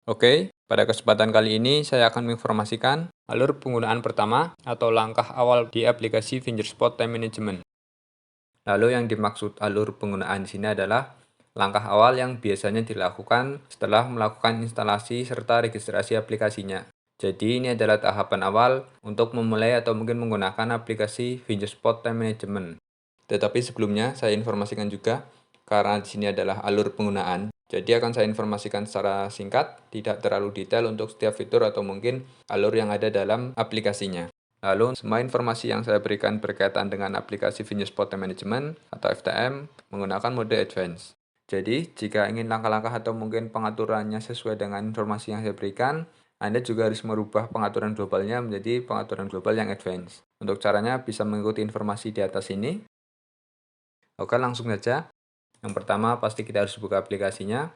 Oke, pada kesempatan kali ini saya akan menginformasikan alur penggunaan pertama atau langkah awal di aplikasi Fingerspot Time Management. Lalu yang dimaksud alur penggunaan di sini adalah langkah awal yang biasanya dilakukan setelah melakukan instalasi serta registrasi aplikasinya. Jadi ini adalah tahapan awal untuk memulai atau mungkin menggunakan aplikasi Fingerspot Time Management. Tetapi sebelumnya saya informasikan juga karena di sini adalah alur penggunaan. Jadi akan saya informasikan secara singkat, tidak terlalu detail untuk setiap fitur atau mungkin alur yang ada dalam aplikasinya. Lalu, semua informasi yang saya berikan berkaitan dengan aplikasi Fingerspot Time Management atau FTM menggunakan mode Advance. Jadi, jika ingin langkah-langkah atau mungkin pengaturannya sesuai dengan informasi yang saya berikan, Anda juga harus merubah pengaturan globalnya menjadi pengaturan global yang Advance. Untuk caranya bisa mengikuti informasi di atas ini. Oke, langsung saja. Yang pertama, pasti kita harus buka aplikasinya.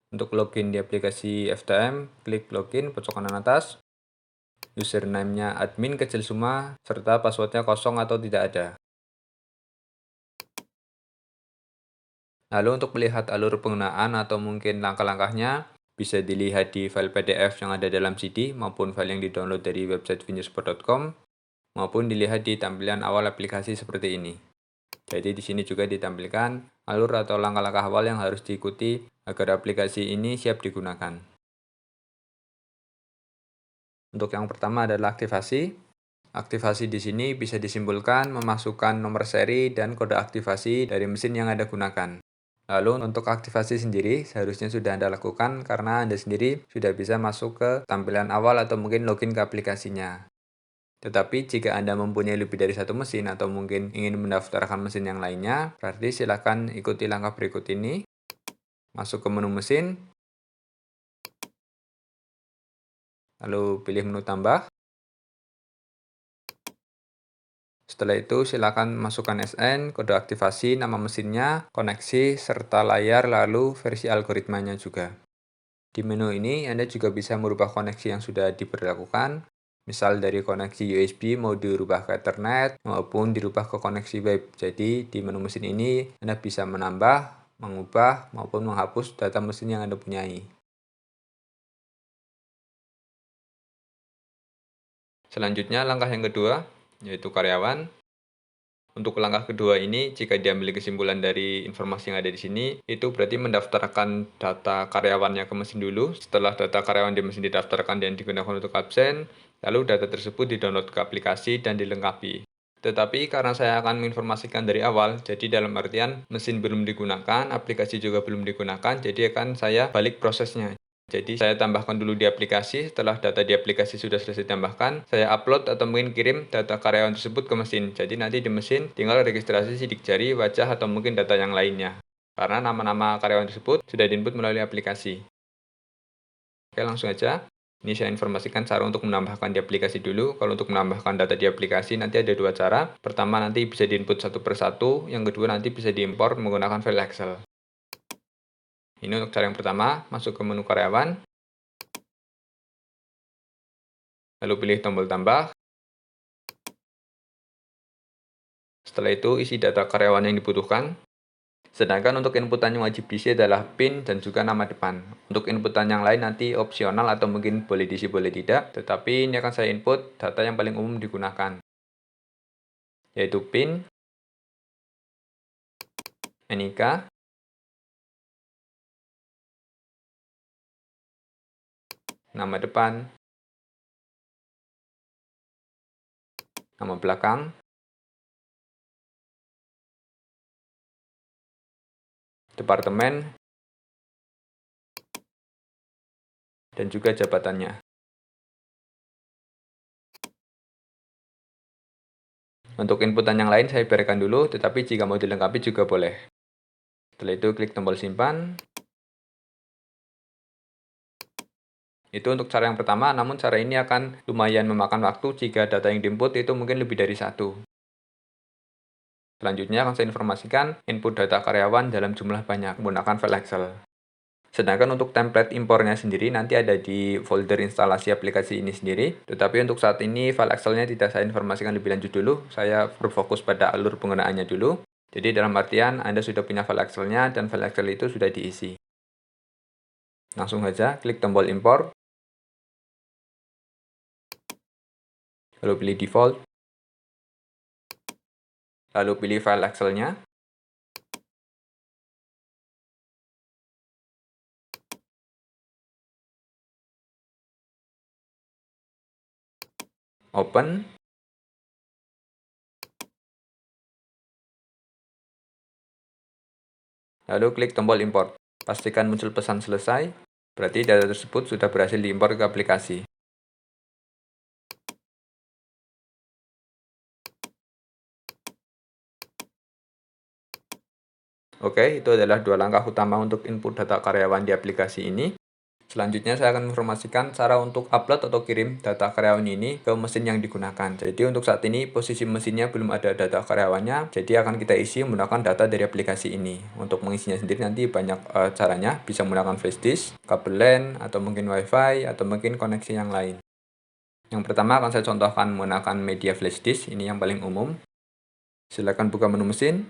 Untuk login di aplikasi FTM, klik login pojok kanan atas. Username-nya admin kecil semua, serta passwordnya kosong atau tidak ada. Lalu untuk melihat alur penggunaan atau mungkin langkah-langkahnya, bisa dilihat di file PDF yang ada dalam CD maupun file yang di-download dari website fingerspot.com maupun dilihat di tampilan awal aplikasi seperti ini. Jadi di sini juga ditampilkan alur atau langkah-langkah awal yang harus diikuti agar aplikasi ini siap digunakan. Untuk yang pertama adalah aktivasi. Aktivasi di sini bisa disimpulkan memasukkan nomor seri dan kode aktivasi dari mesin yang Anda gunakan. Lalu untuk aktivasi sendiri seharusnya sudah Anda lakukan karena Anda sendiri sudah bisa masuk ke tampilan awal atau mungkin login ke aplikasinya. Tetapi jika Anda mempunyai lebih dari satu mesin atau mungkin ingin mendaftarkan mesin yang lainnya, berarti silakan ikuti langkah berikut ini. Masuk ke menu mesin, lalu pilih menu tambah. Setelah itu silakan masukkan SN, kode aktivasi, nama mesinnya, koneksi, serta layar lalu versi algoritmanya juga. Di menu ini Anda juga bisa merubah koneksi yang sudah diberlakukan, misal dari koneksi USB mau dirubah ke Ethernet maupun dirubah ke koneksi web. Jadi di menu mesin ini Anda bisa menambah, mengubah maupun menghapus data mesin yang Anda punyai. Selanjutnya langkah yang kedua yaitu karyawan. Untuk langkah kedua ini, jika diambil kesimpulan dari informasi yang ada di sini, itu berarti mendaftarkan data karyawannya ke mesin dulu. Setelah data karyawan di mesin didaftarkan dan digunakan untuk absen, lalu data tersebut di-download ke aplikasi dan dilengkapi. Tetapi karena saya akan menginformasikan dari awal, jadi dalam artian mesin belum digunakan, aplikasi juga belum digunakan, jadi akan saya balik prosesnya. Jadi saya tambahkan dulu di aplikasi, setelah data di aplikasi sudah selesai ditambahkan, saya upload atau mungkin kirim data karyawan tersebut ke mesin. Jadi nanti di mesin tinggal registrasi sidik jari, wajah, atau mungkin data yang lainnya. Karena nama-nama karyawan tersebut sudah diinput melalui aplikasi. Oke, langsung aja. Ini saya informasikan cara untuk menambahkan di aplikasi dulu. Kalau untuk menambahkan data di aplikasi nanti ada dua cara. Pertama nanti bisa diinput satu persatu, yang kedua nanti bisa diimpor menggunakan file Excel. Ini untuk cara yang pertama, masuk ke menu karyawan, lalu pilih tombol tambah. Setelah itu isi data karyawan yang dibutuhkan. Sedangkan untuk inputan yang wajib diisi adalah PIN dan juga nama depan. Untuk inputan yang lain nanti opsional atau mungkin boleh diisi boleh tidak. Tetapi ini akan saya input data yang paling umum digunakan, yaitu PIN, NIK, nama depan, nama belakang, departemen, dan juga jabatannya. Untuk inputan yang lain saya biarkan dulu, tetapi jika mau dilengkapi juga boleh. Setelah itu klik tombol simpan. Itu untuk cara yang pertama, namun cara ini akan lumayan memakan waktu jika data yang diinput itu mungkin lebih dari satu. Selanjutnya akan saya informasikan input data karyawan dalam jumlah banyak menggunakan file Excel. Sedangkan untuk template impornya sendiri nanti ada di folder instalasi aplikasi ini sendiri. Tetapi untuk saat ini file Excel-nya tidak saya informasikan lebih lanjut dulu. Saya berfokus pada alur penggunaannya dulu. Jadi dalam artian Anda sudah punya file Excel-nya dan file Excel itu sudah diisi. Langsung saja klik tombol impor, lalu pilih default, lalu pilih file Excel-nya, open, lalu klik tombol import. Pastikan muncul pesan selesai, berarti data tersebut sudah berhasil diimpor ke aplikasi. Oke, itu adalah dua langkah utama untuk input data karyawan di aplikasi ini. Selanjutnya saya akan menginformasikan cara untuk upload atau kirim data karyawan ini ke mesin yang digunakan. Jadi untuk saat ini posisi mesinnya belum ada data karyawannya, jadi akan kita isi menggunakan data dari aplikasi ini. Untuk mengisinya sendiri nanti banyak caranya, bisa menggunakan flash disk, kabel LAN, atau mungkin WiFi, atau mungkin koneksi yang lain. Yang pertama akan saya contohkan menggunakan media flash disk, ini yang paling umum. Silakan buka menu mesin,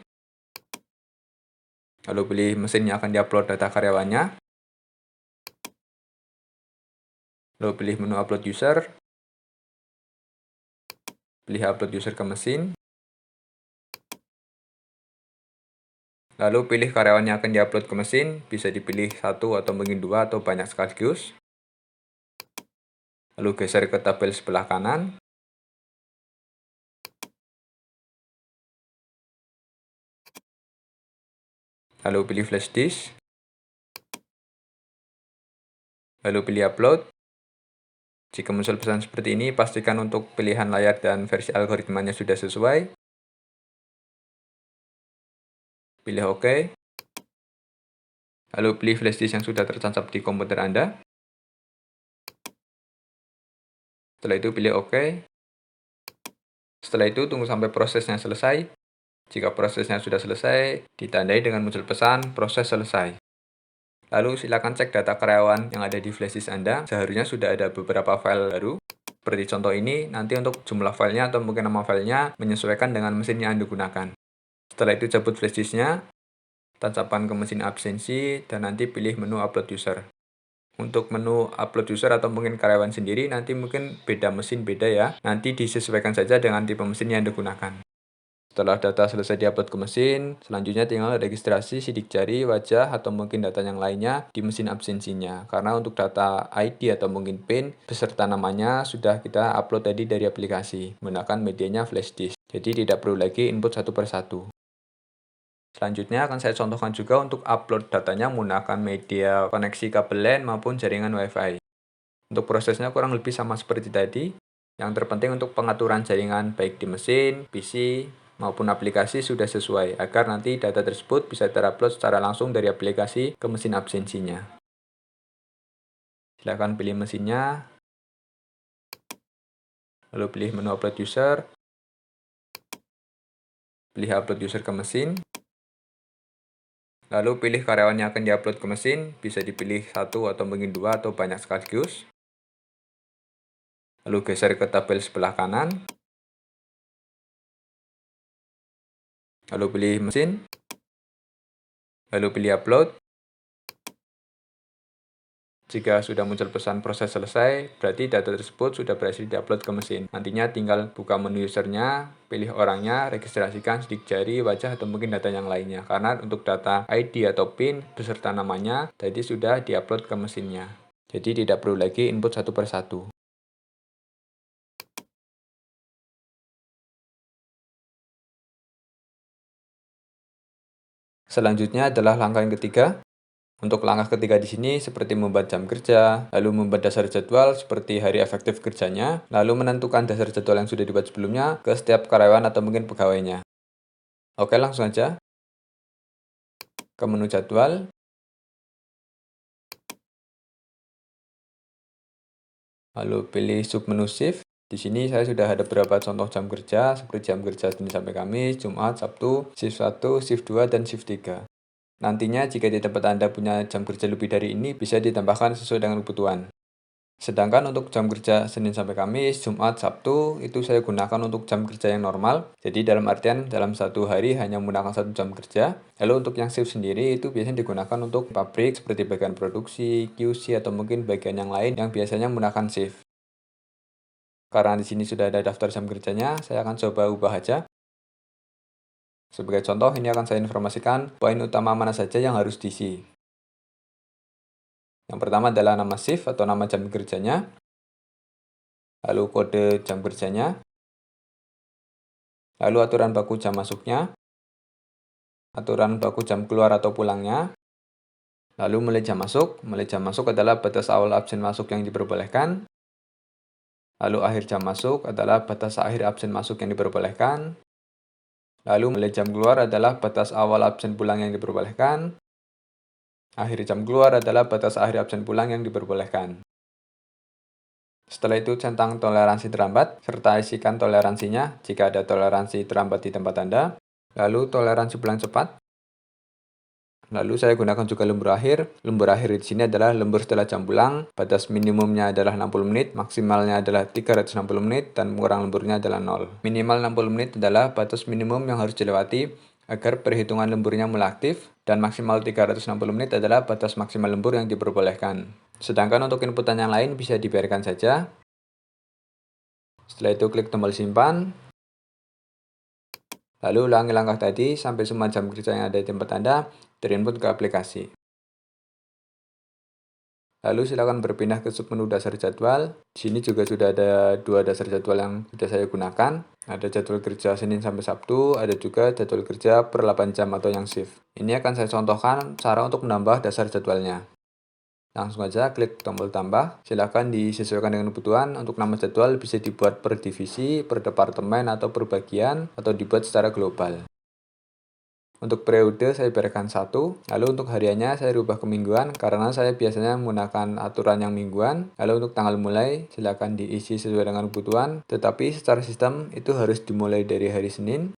lalu pilih mesin yang akan diupload data karyawannya. Lalu pilih menu upload user, pilih upload user ke mesin, lalu pilih karyawan yang akan diupload ke mesin, bisa dipilih satu atau mungkin dua atau banyak sekaligus. Lalu geser ke tabel sebelah kanan, lalu pilih flash disk, lalu pilih upload. Jika muncul pesan seperti ini, pastikan untuk pilihan layar dan versi algoritmanya sudah sesuai. Pilih OK. Lalu pilih flash disk yang sudah tertancap di komputer Anda. Setelah itu pilih OK. Setelah itu tunggu sampai prosesnya selesai. Jika prosesnya sudah selesai, ditandai dengan muncul pesan proses selesai. Lalu silakan cek data karyawan yang ada di flash disk Anda. Seharusnya sudah ada beberapa file baru. Seperti contoh ini, nanti untuk jumlah filenya atau mungkin nama filenya menyesuaikan dengan mesin yang Anda gunakan. Setelah itu cabut flash disknya, tancapkan ke mesin absensi, dan nanti pilih menu upload user. Untuk menu upload user atau mungkin karyawan sendiri, nanti mungkin beda mesin beda ya. Nanti disesuaikan saja dengan tipe mesin yang Anda gunakan. Setelah data selesai diupload ke mesin, selanjutnya tinggal registrasi sidik jari, wajah, atau mungkin data yang lainnya di mesin absensinya. Karena untuk data ID atau mungkin PIN beserta namanya sudah kita upload tadi dari aplikasi menggunakan medianya flash disk. Jadi tidak perlu lagi input satu persatu. Selanjutnya akan saya contohkan juga untuk upload datanya menggunakan media koneksi kabel LAN maupun jaringan WiFi. Untuk prosesnya kurang lebih sama seperti tadi. Yang terpenting untuk pengaturan jaringan baik di mesin, PC, maupun aplikasi sudah sesuai agar nanti data tersebut bisa terupload secara langsung dari aplikasi ke mesin absensinya. Silakan pilih mesinnya, lalu pilih menu upload user, pilih upload user ke mesin, lalu pilih karyawan yang akan diupload ke mesin, bisa dipilih satu atau mungkin dua atau banyak sekaligus. Lalu geser ke tabel sebelah kanan, lalu pilih mesin, lalu pilih upload. Jika sudah muncul pesan proses selesai, berarti data tersebut sudah berhasil diupload ke mesin. Nantinya tinggal buka menu usernya, pilih orangnya, registrasikan sidik jari, wajah, atau mungkin data yang lainnya. Karena untuk data ID atau PIN beserta namanya, tadi sudah diupload ke mesinnya. Jadi tidak perlu lagi input satu persatu. Selanjutnya adalah langkah yang ketiga. Untuk langkah ketiga di sini seperti membuat jam kerja, lalu membuat dasar jadwal seperti hari efektif kerjanya, lalu menentukan dasar jadwal yang sudah dibuat sebelumnya ke setiap karyawan atau mungkin pegawainya. Oke, langsung aja ke menu jadwal, lalu pilih submenu shift. Di sini saya sudah ada beberapa contoh jam kerja seperti jam kerja Senin sampai Kamis, Jumat, Sabtu, shift 1, shift 2, dan shift 3. Nantinya jika di tempat Anda punya jam kerja lebih dari ini, bisa ditambahkan sesuai dengan kebutuhan. Sedangkan untuk jam kerja Senin sampai Kamis, Jumat, Sabtu itu saya gunakan untuk jam kerja yang normal. Jadi dalam artian dalam satu hari hanya menggunakan 1 jam kerja. Lalu untuk yang shift sendiri itu biasanya digunakan untuk pabrik seperti bagian produksi, QC atau mungkin bagian yang lain yang biasanya menggunakan shift. Karena di sini sudah ada daftar jam kerjanya, saya akan coba ubah aja. Sebagai contoh, ini akan saya informasikan poin utama mana saja yang harus diisi. Yang pertama adalah nama shift atau nama jam kerjanya, lalu kode jam kerjanya, lalu aturan baku jam masuknya, aturan baku jam keluar atau pulangnya, lalu mulai jam masuk. Mulai jam masuk adalah batas awal absen masuk yang diperbolehkan, lalu akhir jam masuk adalah batas akhir absen masuk yang diperbolehkan, lalu mulai jam keluar adalah batas awal absen pulang yang diperbolehkan, akhir jam keluar adalah batas akhir absen pulang yang diperbolehkan. Setelah itu centang toleransi terlambat, serta isikan toleransinya jika ada toleransi terlambat di tempat Anda. Lalu toleransi pulang cepat. Lalu saya gunakan juga lembur akhir. Lembur akhir di sini adalah lembur setelah jam pulang. Batas minimumnya adalah 60 menit, maksimalnya adalah 360 menit, dan kurang lemburnya adalah 0. Minimal 60 menit adalah batas minimum yang harus dilewati agar perhitungan lemburnya mulai aktif, dan maksimal 360 menit adalah batas maksimal lembur yang diperbolehkan. Sedangkan untuk inputan yang lain bisa dibiarkan saja. Setelah itu klik tombol simpan. Lalu ulangi langkah tadi sampai semua jam kerja yang ada di tempat Anda terinput ke aplikasi. Lalu silakan berpindah ke submenu dasar jadwal. Di sini juga sudah ada 2 dasar jadwal yang sudah saya gunakan. Ada jadwal kerja Senin sampai Sabtu, ada juga jadwal kerja per 8 jam atau yang shift. Ini akan saya contohkan cara untuk menambah dasar jadwalnya. Langsung aja klik tombol tambah. Silakan disesuaikan dengan kebutuhan. Untuk nama jadwal bisa dibuat per divisi, per departemen, atau per bagian, atau dibuat secara global. Untuk periode saya berikan 1, lalu untuk hariannya saya rubah ke mingguan karena saya biasanya menggunakan aturan yang mingguan. Lalu untuk tanggal mulai silakan diisi sesuai dengan kebutuhan, tetapi secara sistem itu harus dimulai dari hari Senin.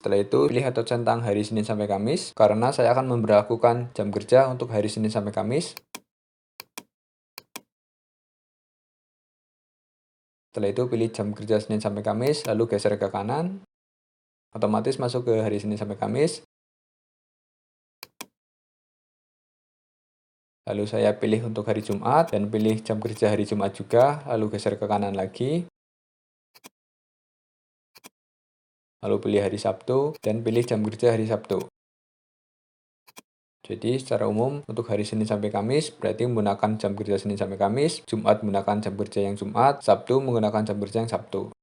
Setelah itu pilih atau centang hari Senin sampai Kamis karena saya akan memberlakukan jam kerja untuk hari Senin sampai Kamis. Setelah itu pilih jam kerja Senin sampai Kamis, lalu geser ke kanan. Otomatis masuk ke hari Senin sampai Kamis. Lalu saya pilih untuk hari Jumat dan pilih jam kerja hari Jumat juga, lalu geser ke kanan lagi. Lalu pilih hari Sabtu dan pilih jam kerja hari Sabtu. Jadi secara umum untuk hari Senin sampai Kamis berarti menggunakan jam kerja Senin sampai Kamis, Jumat menggunakan jam kerja yang Jumat, Sabtu menggunakan jam kerja yang Sabtu.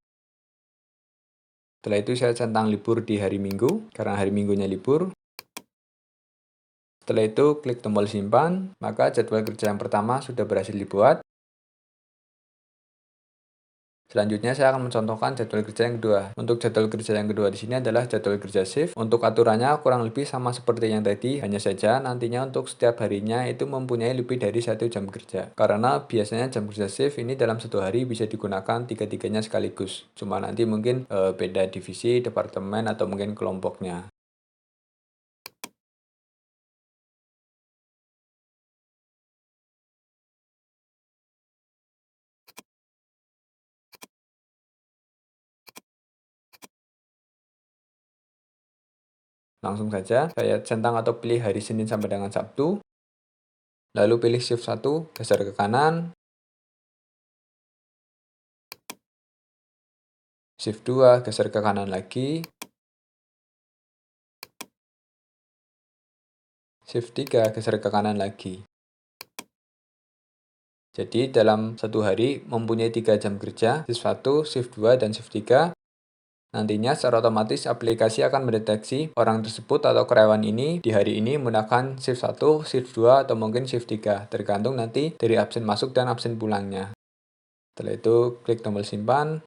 Setelah itu saya centang libur di hari Minggu karena hari Minggunya libur. Setelah itu klik tombol simpan, maka jadwal kerja yang pertama sudah berhasil dibuat. Selanjutnya saya akan mencontohkan jadwal kerja yang kedua. Untuk jadwal kerja yang kedua di sini adalah jadwal kerja shift. Untuk aturannya kurang lebih sama seperti yang tadi, hanya saja nantinya untuk setiap harinya itu mempunyai lebih dari 1 jam kerja. Karena biasanya jam kerja shift ini dalam satu hari bisa digunakan tiga-tiganya sekaligus. Cuma nanti mungkin beda divisi, departemen, atau mungkin kelompoknya. Langsung saja saya centang atau pilih hari Senin sampai dengan Sabtu. Lalu pilih shift 1, geser ke kanan. Shift 2, geser ke kanan lagi. Shift 3, geser ke kanan lagi. Jadi dalam satu hari mempunyai 3 jam kerja, shift 1, shift 2, dan shift 3. Nantinya secara otomatis aplikasi akan mendeteksi orang tersebut atau karyawan ini di hari ini menggunakan shift 1, shift 2, atau mungkin shift 3, tergantung nanti dari absen masuk dan absen pulangnya. Setelah itu klik tombol simpan.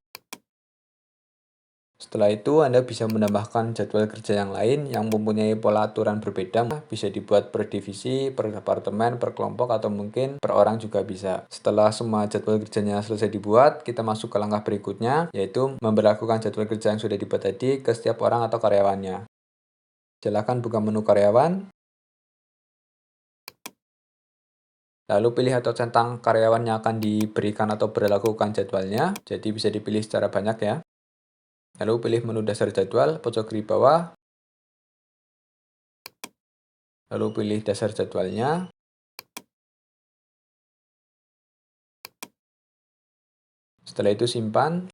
Setelah itu, Anda bisa menambahkan jadwal kerja yang lain yang mempunyai pola aturan berbeda. Bisa dibuat per divisi, per departemen, per kelompok, atau mungkin per orang juga bisa. Setelah semua jadwal kerjanya selesai dibuat, kita masuk ke langkah berikutnya, yaitu memberlakukan jadwal kerja yang sudah dibuat tadi ke setiap orang atau karyawannya. Silakan buka menu karyawan. Lalu pilih atau centang karyawan yang akan diberikan atau berlakukan jadwalnya, jadi bisa dipilih secara banyak ya. Lalu pilih menu dasar jadwal, pojok kiri bawah. Lalu pilih dasar jadwalnya. Setelah itu simpan.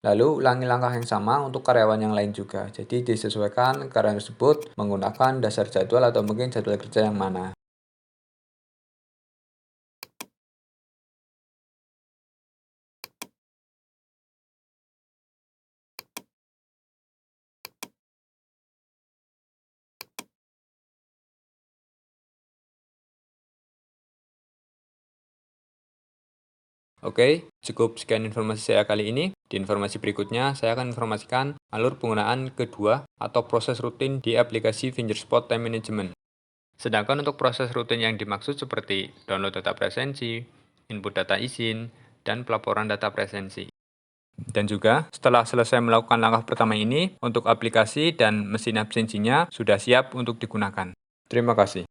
Lalu ulangi langkah yang sama untuk karyawan yang lain juga. Jadi disesuaikan karyawan tersebut menggunakan dasar jadwal atau mungkin jadwal kerja yang mana. Oke, cukup sekian informasi saya kali ini. Di informasi berikutnya, saya akan informasikan alur penggunaan kedua atau proses rutin di aplikasi Fingerspot Time Management. Sedangkan untuk proses rutin yang dimaksud seperti download data presensi, input data izin, dan pelaporan data presensi. Dan juga, setelah selesai melakukan langkah pertama ini, untuk aplikasi dan mesin absensinya sudah siap untuk digunakan. Terima kasih.